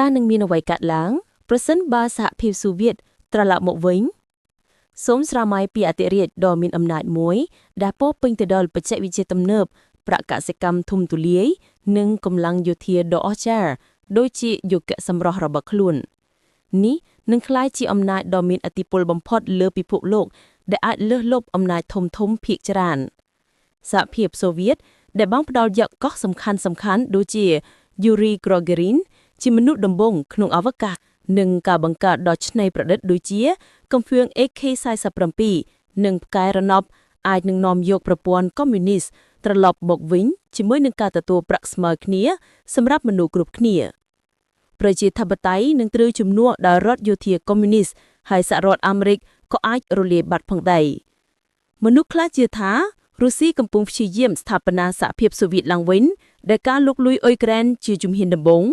តានឹងមានអ្វីកាត់ឡើងប្រសិនបើសហភាពសូវៀតត្រឡប់មកវិញសូមស្រមៃពីអធិរាជដ៏មានអំណាចមួយដែលពោពេញទៅដោយបច្ចេកវិទ្យាទំនើបប្រាក់កសិកម្មធំទូលាយនិងកម្លាំងយោធាដ៏អស្ចារ្យដូចជាយុគសម្រស់របស់ខ្លួននេះនឹងក្លាយជាអំណាចដ៏មានឥទ្ធិពលបំផុតលើពិភពលោកដែលអាចលើសលប់អំណាចធំភាគច្រើនសហភាពសូវៀតដែលបានផ្ដល់យកកោះសំខាន់ដូចជា Yuri Gagarin ជាមនុស្សដំបូងក្នុងអវកាសនិងការបង្កើតដ៏ច្នៃប្រឌិតដូចជាកំភ្លើង AK-47 និងផ្កាយរណបអាចនឹងនាំយកប្រព័ន្ធកុម្មុយនីសត្រឡប់មកវិញជាមួយនឹងការទទួលប្រាក់ស្មើគ្នាសម្រាប់មនុស្សគ្រប់គ្នាប្រជាធិបតេយ្យនឹងត្រូវជំនួសដោយរដ្ឋយោធាកុម្មុយនីសហើយសហរដ្ឋអាមេរិកក៏អាចរលាយបាត់ផងដែរមនុស្សខ្លះជឿថារុស្ស៊ីកំពុងព្យាយាមស្ថាបនាសហភាពសូវៀតឡើងវិញដែលការលុកលុយអ៊ុយក្រែនជាជំហានដំបូង